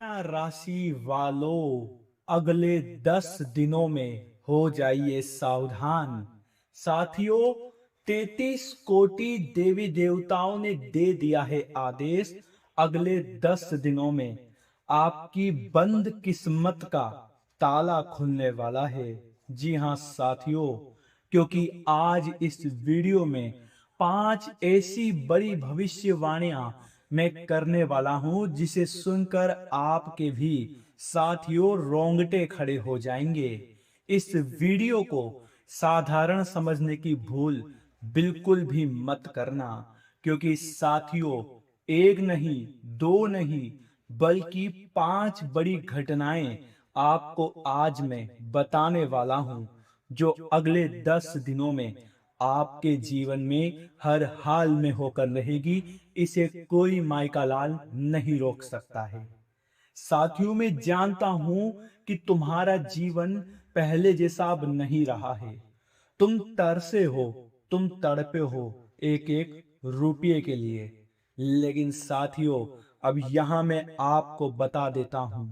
कन्या राशि वालों, अगले 10 दिनों में हो जाइए सावधान। साथियों, 33 कोटि देवी देवताओं ने दे दिया है आदेश। अगले 10 दिनों में आपकी बंद किस्मत का ताला खुलने वाला है। जी हाँ साथियों, क्योंकि आज इस वीडियो में 5 ऐसी बड़ी भविष्यवाणियां मैं करने वाला हूं जिसे सुनकर आपके भी साथियों रोंगटे खड़े हो जाएंगे। इस वीडियो को साधारण समझने की भूल बिल्कुल भी मत करना, क्योंकि साथियों, एक नहीं, दो नहीं, बल्कि 5 बड़ी घटनाएं आपको आज मैं बताने वाला हूं, जो अगले 10 दिनों में आपके जीवन में हर हाल में होकर रहेगी। इसे कोई माइका लाल नहीं रोक सकता है। साथियों, मैं जानता हूं कि तुम्हारा जीवन पहले जैसा अब नहीं रहा है। तुम तरसे हो, तुम तड़पे हो एक एक रुपये के लिए। लेकिन साथियों, अब यहां मैं आपको बता देता हूं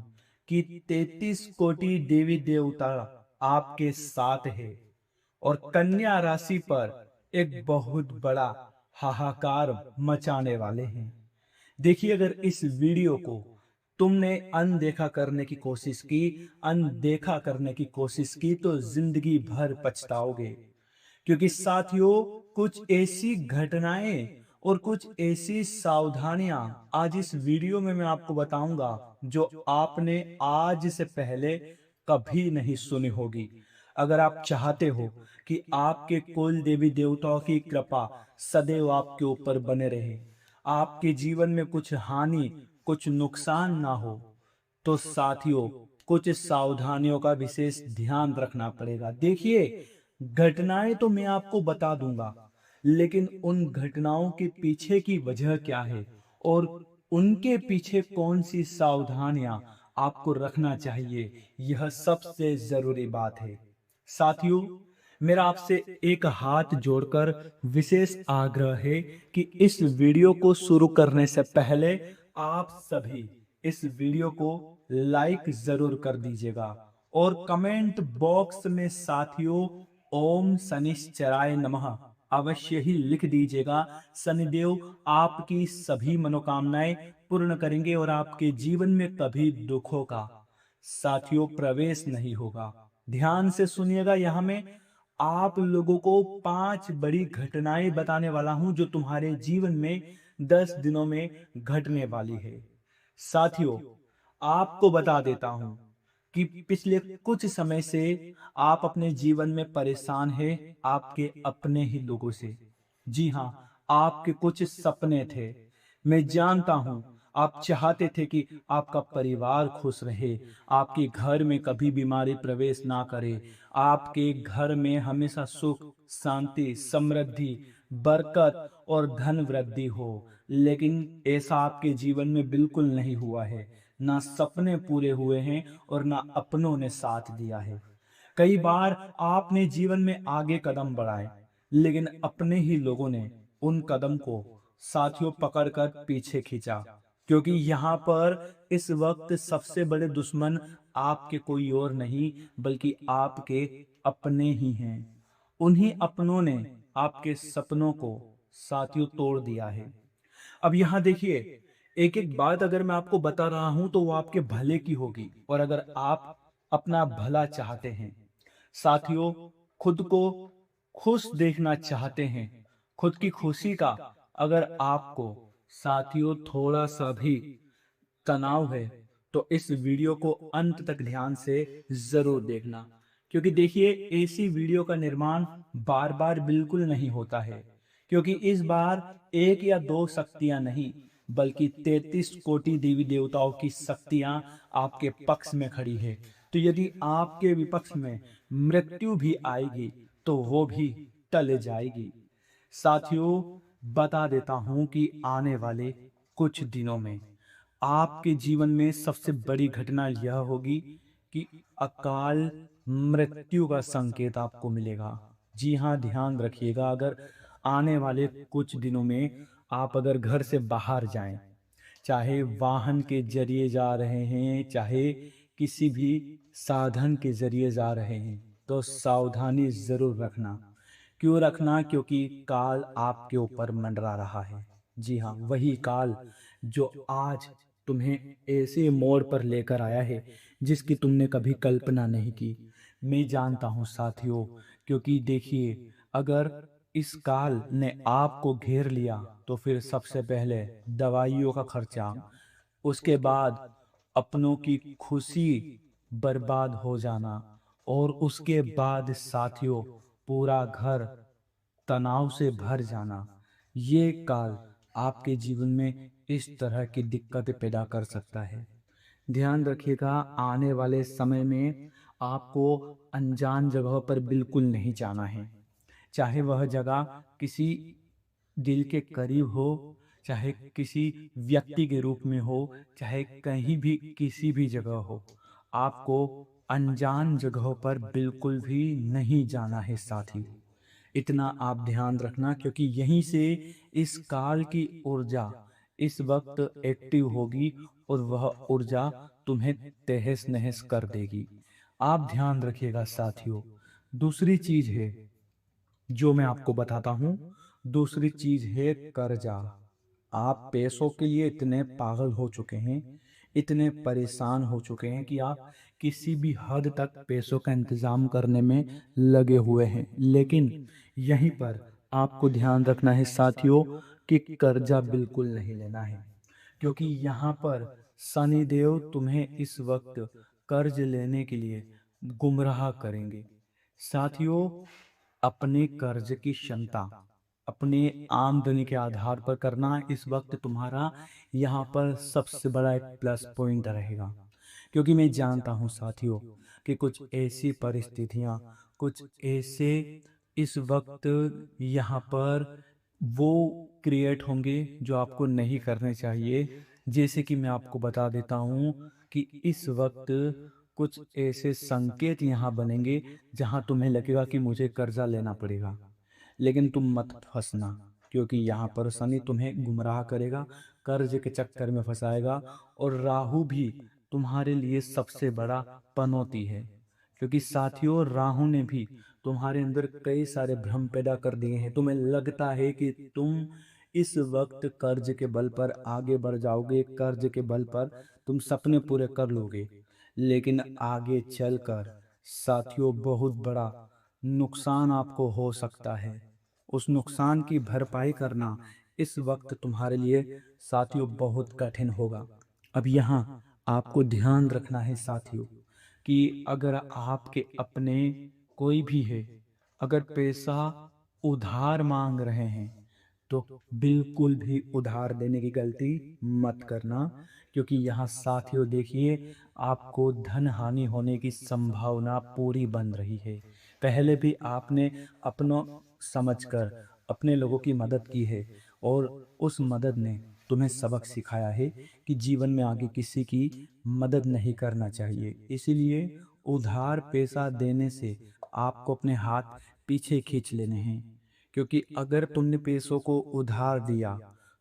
कि 33 कोटि देवी देवता आपके साथ है और कन्या राशि पर एक बहुत बड़ा हाहाकार मचाने वाले हैं। देखिए, अगर इस वीडियो को तुमने अनदेखा करने की कोशिश की, अनदेखा करने की कोशिश की, तो जिंदगी भर पछताओगे। क्योंकि साथियों, कुछ ऐसी घटनाएं और कुछ ऐसी सावधानियां आज इस वीडियो में मैं आपको बताऊंगा जो आपने आज से पहले कभी नहीं सुनी होगी। अगर आप चाहते हो कि आपके कुल देवी देवताओं की कृपा सदैव आपके ऊपर बने रहे, आपके जीवन में कुछ हानि, कुछ नुकसान ना हो, तो साथियों, कुछ सावधानियों का विशेष ध्यान रखना पड़ेगा। देखिए, घटनाएं तो मैं आपको बता दूंगा, लेकिन उन घटनाओं के पीछे की वजह क्या है और उनके पीछे कौन सी सावधानियां आपको रखना चाहिए, यह सबसे जरूरी बात है। साथियों, मेरा आपसे एक हाथ जोड़कर विशेष आग्रह है कि इस वीडियो को शुरू करने से पहले आप सभी इस वीडियो को लाइक जरूर कर दीजिएगा और कमेंट बॉक्स में साथियों ओम शनिश्चराय नमः अवश्य ही लिख दीजिएगा। शनिदेव आपकी सभी मनोकामनाएं पूर्ण करेंगे और आपके जीवन में कभी दुखों का साथियों प्रवेश नहीं होगा। ध्यान से सुनिएगा, यहां में आप लोगों को 5 बड़ी घटनाएं बताने वाला हूं जो तुम्हारे जीवन में 10 दिनों में घटने वाली है। साथियों, आपको बता देता हूं कि पिछले कुछ समय से आप अपने जीवन में परेशान हैं आपके अपने ही लोगों से। जी हाँ, आपके कुछ सपने थे। मैं जानता हूं, आप चाहते थे कि आपका परिवार खुश रहे, आपके घर में कभी बीमारी प्रवेश ना करे, आपके घर में हमेशा सुख, शांति, समृद्धि, बरकत और धन वृद्धि हो। लेकिन ऐसा आपके जीवन में बिल्कुल नहीं हुआ है। ना सपने पूरे हुए हैं और ना अपनों ने साथ दिया है। कई बार आपने जीवन में आगे कदम बढ़ाए, लेकिन अपने ही लोगों ने उन कदम को साथियों पकड़कर पीछे खींचा। क्योंकि यहाँ पर इस वक्त सबसे बड़े दुश्मन आपके कोई और नहीं, बल्कि आपके अपने ही हैं। उन्हीं अपनों ने आपके सपनों को साथियों तोड़ दिया है। अब यहाँ देखिए, एक एक बात अगर मैं आपको बता रहा हूं तो वो आपके भले की होगी। और अगर आप अपना भला चाहते हैं साथियों, खुद को खुश देखना चाहते हैं, खुद की खुशी का अगर आपको साथियों थोड़ा सा भी तनाव है, तो इस वीडियो को अंत तक ध्यान से जरूर देखना। क्योंकि देखिए, ऐसी वीडियो का निर्माण बार बार बिल्कुल नहीं होता है। क्योंकि इस बार एक या दो शक्तियां नहीं, बल्कि 33 कोटि देवी देवताओं की शक्तियां आपके पक्ष में खड़ी है। तो यदि आपके विपक्ष में मृत्यु भी आएगी, तो वो भी टल जाएगी। साथियों, बता देता हूं कि आने वाले कुछ दिनों में आपके जीवन में सबसे बड़ी घटना यह होगी कि अकाल मृत्यु का संकेत आपको मिलेगा। जी हाँ, ध्यान रखिएगा, अगर आने वाले कुछ दिनों में आप अगर घर से बाहर जाएं, चाहे वाहन के जरिए जा रहे हैं, चाहे किसी भी साधन के जरिए जा रहे हैं, तो सावधानी जरूर रखना। क्यों रखना? क्योंकि काल आपके ऊपर मंडरा रहा है। जी हाँ, वही काल जो आज तुम्हें ऐसे मोड़ पर लेकर आया है जिसकी तुमने कभी कल्पना नहीं की। मैं जानता हूँ साथियों, क्योंकि देखिए, अगर इस काल ने आपको घेर लिया तो फिर सबसे पहले दवाइयों का खर्चा, उसके बाद अपनों की खुशी बर्बाद हो जाना, और उसके बाद साथियों पूरा घर तनाव से भर जाना। ये काल आपके जीवन में इस तरह की दिक्कतें पैदा कर सकता है। ध्यान रखिएगा, आने वाले समय में आपको अनजान जगह पर बिल्कुल नहीं जाना है। चाहे वह जगह किसी दिल के करीब हो, चाहे किसी व्यक्ति के रूप में हो, चाहे कहीं भी किसी भी जगह हो, आपको अनजान जगहों पर बिल्कुल भी नहीं जाना है साथी। इतना आप ध्यान रखना, क्योंकि यहीं से इस काल की ऊर्जा इस वक्त एक्टिव होगी और वह ऊर्जा तुम्हें तहस नहस कर देगी। आप ध्यान रखिएगा साथियों। दूसरी चीज है जो मैं आपको बताता हूँ, दूसरी चीज है कर्जा। आप पैसों के लिए इतने पागल हो चुके हैं, इतने परेशान हो चुके हैं कि आप किसी भी हद तक पैसों का इंतजाम करने में लगे हुए हैं। लेकिन यहीं पर आपको ध्यान रखना है साथियों कि कर्जा बिल्कुल नहीं लेना है, क्योंकि यहाँ पर शनिदेव तुम्हें इस वक्त कर्ज लेने के लिए गुमराह करेंगे। साथियों, अपने कर्ज की क्षमता अपने आमदनी के आधार पर करना इस वक्त तुम्हारा यहाँ पर सबसे बड़ा एक प्लस पॉइंट रहेगा। क्योंकि मैं जानता हूँ साथियों कि कुछ ऐसी परिस्थितियाँ, कुछ ऐसे इस वक्त यहाँ पर वो क्रिएट होंगे जो आपको नहीं करने चाहिए। जैसे कि मैं आपको बता देता हूँ कि इस वक्त कुछ ऐसे संकेत यहाँ बनेंगे जहाँ तुम्हें लगेगा कि मुझे कर्जा लेना पड़ेगा, लेकिन तुम मत फंसना, क्योंकि यहाँ पर शनि तुम्हें गुमराह करेगा, कर्ज के चक्कर में फंसाएगा। और राहु भी तुम्हारे लिए सबसे बड़ा पनौती है, क्योंकि साथियों राहु ने भी तुम्हारे अंदर कई सारे भ्रम पैदा कर दिए हैं। तुम्हें लगता है कि तुम इस वक्त कर्ज के बल पर आगे बढ़ जाओगे, कर्ज के बल पर तुम सपने पूरे कर लोगे, लेकिन आगे चलकर साथियों बहुत बड़ा नुकसान आपको हो सकता है। उस नुकसान की भरपाई करना इस वक्त तुम्हारे लिए साथियों बहुत कठिन होगा। अब यहाँ आपको ध्यान रखना है साथियों कि अगर आपके अपने कोई भी है, अगर पैसा उधार मांग रहे हैं, तो बिल्कुल भी उधार देने की गलती मत करना, क्योंकि यहाँ साथियों देखिए, आपको धन हानि होने की संभावना पूरी बन रही है। पहले भी आपने अपनों समझकर अपने लोगों की मदद की है, और उस मदद ने तुम्हें सबक सिखाया है कि जीवन में आगे किसी की मदद नहीं करना चाहिए। इसीलिए उधार पैसा देने से आपको अपने हाथ पीछे खींच लेने हैं, क्योंकि अगर तुमने पैसों को उधार दिया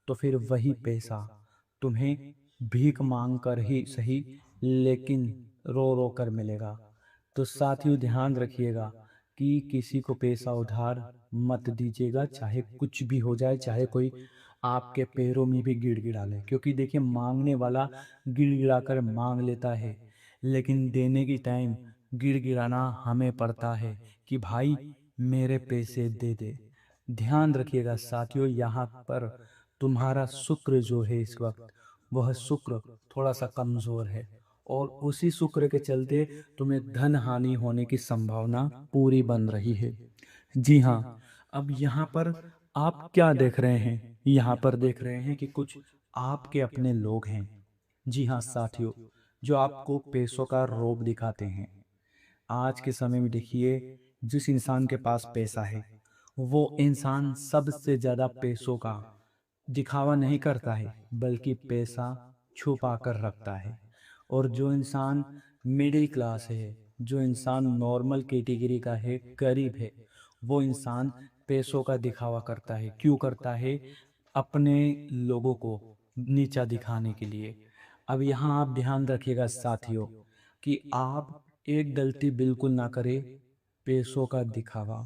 तो फिर वही पैसा तुम्हें भीख मांग कर ही सही, लेकिन रो रो कर मिलेगा। तो साथियों ध्यान रखिएगा कि किसी को पैसा उधार मत दीजिएगा, चाहे कुछ भी हो जाए, चाहे कोई आपके पैरों में भी गिड़गिड़ा ले। क्योंकि देखिए, मांगने वाला गिड़गिड़ा कर मांग लेता है, लेकिन देने की टाइम गिड़गिड़ाना हमें पड़ता है कि भाई मेरे पैसे दे दे। ध्यान रखिएगा साथियों, यहाँ पर तुम्हारा शुक्र जो है इस वक्त, वह शुक्र थोड़ा सा कमजोर है, और उसी शुक्र के चलते तुम्हें धन हानि होने की संभावना पूरी बन रही है। जी हाँ, अब यहाँ पर आप क्या देख रहे हैं? यहाँ पर देख रहे हैं कि कुछ आपके अपने लोग हैं, जी हाँ साथियों, जो आपको पैसों का रोब दिखाते हैं। आज के समय में देखिए, जिस इंसान के पास पैसा है वो इंसान सबसे ज्यादा पैसों का दिखावा नहीं करता है, बल्कि पैसा छुपा कर रखता है। और जो इंसान मिडिल क्लास है, जो इंसान नॉर्मल कैटेगरी का है, गरीब है, वो इंसान पैसों का दिखावा करता है। क्यों करता है? अपने लोगों को नीचा दिखाने के लिए। अब यहाँ आप ध्यान रखिएगा साथियों कि आप एक गलती बिल्कुल ना करें, पैसों का दिखावा।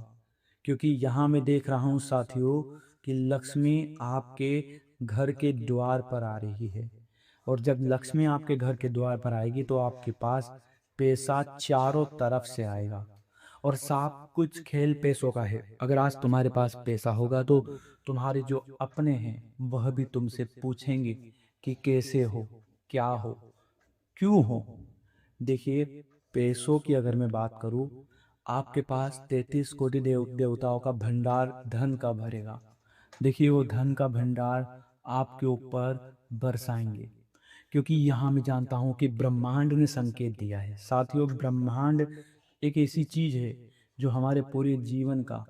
क्योंकि यहाँ मैं देख रहा हूँ साथियों कि लक्ष्मी आपके घर के द्वार पर आ रही है, और जब लक्ष्मी आपके घर के द्वार पर आएगी तो आपके पास पैसा चारों तरफ से आएगा। और सब कुछ खेल पैसों का है। अगर आज तुम्हारे पास पैसा होगा तो तुम्हारे जो अपने हैं वह भी तुमसे पूछेंगे कि कैसे हो, क्या हो, क्यों हो। देखिए, पैसों की अगर मैं बात करूं, आपके पास 33 कोटि देवताओं का भंडार धन का भरेगा। देखिए, वो धन का भंडार आपके ऊपर बरसाएंगे। क्योंकि यहाँ मैं जानता हूँ कि ब्रह्मांड ने संकेत दिया है। साथियों, ब्रह्मांड एक ऐसी चीज है जो हमारे पूरे जीवन का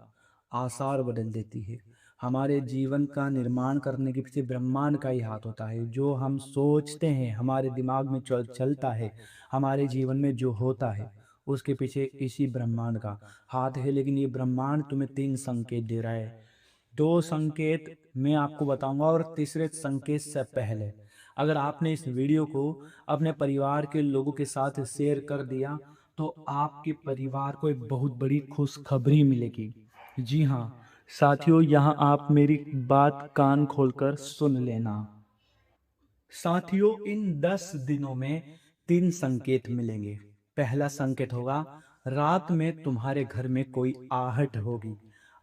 आसार बदल देती है। हमारे जीवन का निर्माण करने के पीछे ब्रह्मांड का ही हाथ होता है। जो हम सोचते हैं, हमारे दिमाग में चलता है, हमारे जीवन में जो होता है, उसके पीछे इसी ब्रह्मांड का हाथ है। लेकिन ये ब्रह्मांड तुम्हें 3 संकेत दे रहा है। 2 संकेत मैं आपको बताऊंगा, और तीसरे संकेत से पहले अगर आपने इस वीडियो को अपने परिवार के लोगों के साथ शेयर कर दिया तो आपके परिवार को एक बहुत बड़ी खुशखबरी मिलेगी। जी हाँ साथियों, यहाँ आप मेरी बात कान खोलकर सुन लेना। साथियों, इन 10 दिनों में 3 संकेत मिलेंगे। पहला संकेत होगा, रात में तुम्हारे घर में कोई आहट होगी।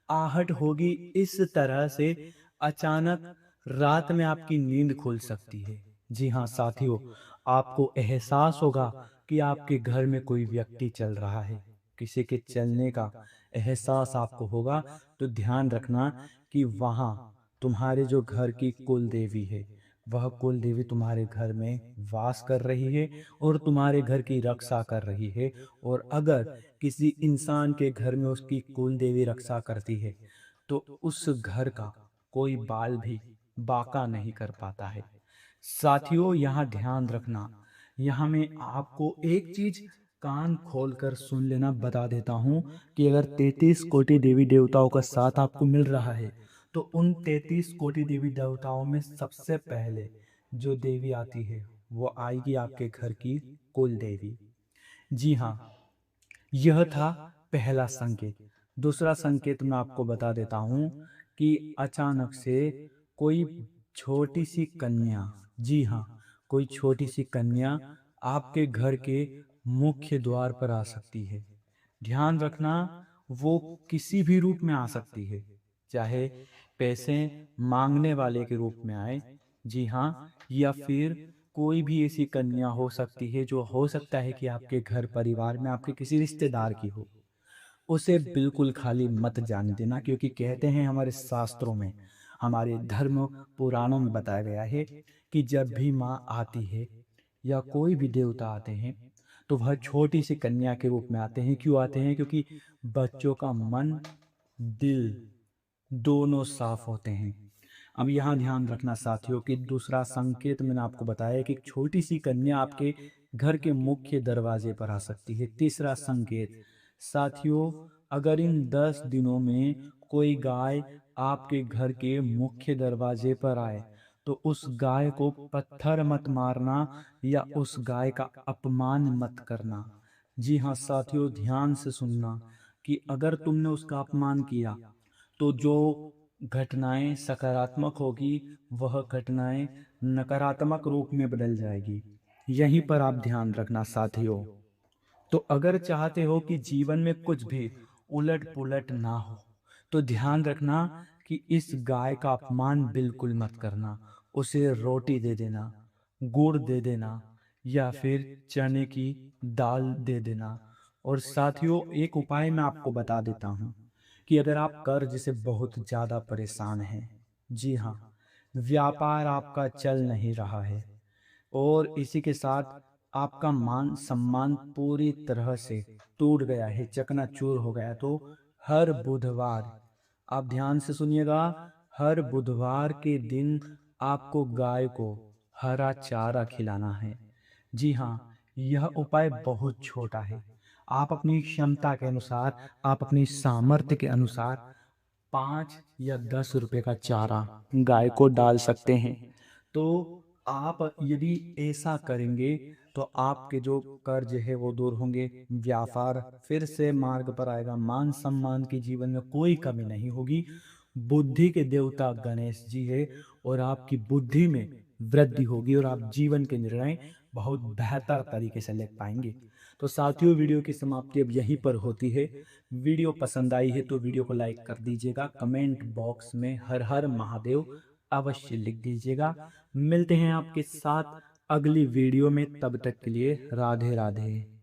आहट होगी इस तरह से, अचानक रात में आपकी नींद खुल सकती है। जी हाँ साथियों, आपको एहसास होगा कि आपके घर में कोई व्यक्ति चल रहा है। किसी के चलने का एहसास आपको होगा। तो ध्यान रखना कि वहाँ तुम्हारे जो घर की कुल देवी है, वह कुल देवी तुम्हारे घर में वास कर रही है और तुम्हारे घर की रक्षा कर रही है। और अगर किसी इंसान के घर में उसकी कुल देवी रक्षा करती है तो उस घर का कोई बाल भी बाका नहीं कर पाता है। साथियों, यहाँ ध्यान रखना, यहाँ मैं आपको एक चीज कान खोलकर सुन लेना बता देता हूँ कि अगर 33 कोटि देवी देवताओं का साथ आपको मिल रहा है तो उन 33 कोटि देवी देवताओं में सबसे पहले जो देवी आती है वो आएगी आपके घर की कुल देवी। जी हाँ, यह था पहला संकेत। दूसरा संकेत मैं आपको बता देता हूँ कि अचानक से कोई छोटी सी कन्या, जी हाँ, कोई छोटी सी कन्या आपके घर के मुख्य द्वार पर आ सकती है। ध्यान रखना, वो किसी भी रूप में आ सकती है, चाहे पैसे मांगने वाले के रूप में आए, जी हाँ, या फिर कोई भी ऐसी कन्या हो सकती है जो हो सकता है कि आपके घर परिवार में आपके किसी रिश्तेदार की हो। उसे बिल्कुल खाली मत जाने देना, क्योंकि कहते हैं हमारे शास्त्रों में, हमारे धर्म पुराणों में बताया गया है कि जब भी माँ आती है या कोई भी देवता आते हैं तो वह छोटी सी कन्या के रूप में आते हैं। क्यों आते हैं? क्योंकि बच्चों का मन, दिल दोनों साफ होते हैं। अब यहाँ ध्यान रखना साथियों कि दूसरा संकेत मैंने आपको बताया कि एक छोटी सी कन्या आपके घर के मुख्य दरवाजे पर आ सकती है। तीसरा संकेत साथियों, अगर इन 10 दिनों में कोई गाय आपके घर के मुख्य दरवाजे पर आए तो उस गाय को पत्थर मत मारना या उस गाय का अपमान मत करना। जी हाँ साथियों, ध्यान से सुनना कि अगर तुमने उसका अपमान किया तो जो घटनाएं सकारात्मक होगी वह घटनाएं नकारात्मक रूप में बदल जाएगी। यहीं पर आप ध्यान रखना साथियों। तो अगर चाहते हो कि जीवन में कुछ भी उलट पुलट ना हो तो ध्यान रखना कि इस गाय का अपमान बिल्कुल मत करना। उसे रोटी दे देना, गुड़ दे देना, या फिर चने की दाल दे देना। और साथियों, एक उपाय मैं आपको बता देता हूँ कि अगर आप कर्ज से बहुत ज़्यादा परेशान हैं, जी हाँ, व्यापार आपका चल नहीं रहा है और इसी के साथ आपका मान सम्मान पूरी तरह से टूट गया है, चकनाचूर हो गया, तो हर बुधवार, आप ध्यान से सुनिएगा, हर बुधवार के दिन आपको गाय को हरा चारा खिलाना है। जी हाँ, यह उपाय बहुत छोटा है। आप अपनी क्षमता के अनुसार, आप अपनी सामर्थ्य के अनुसार 5 या 10 रुपए का चारा गाय को डाल सकते हैं। तो आप यदि ऐसा करेंगे तो आपके जो कर्ज है वो दूर होंगे, व्यापार फिर से मार्ग पर आएगा, मान सम्मान की जीवन में कोई कमी नहीं होगी। बुद्धि के देवता गणेश जी है और आपकी बुद्धि में वृद्धि होगी और आप जीवन के निर्णय बहुत बेहतर तरीके से ले पाएंगे। तो साथियों, वीडियो की समाप्ति अब यहीं पर होती है। वीडियो पसंद आई है तो वीडियो को लाइक कर दीजिएगा, कमेंट बॉक्स में हर हर महादेव अवश्य लिख दीजिएगा। मिलते हैं आपके साथ अगली वीडियो में, तब तक के लिए राधे राधे।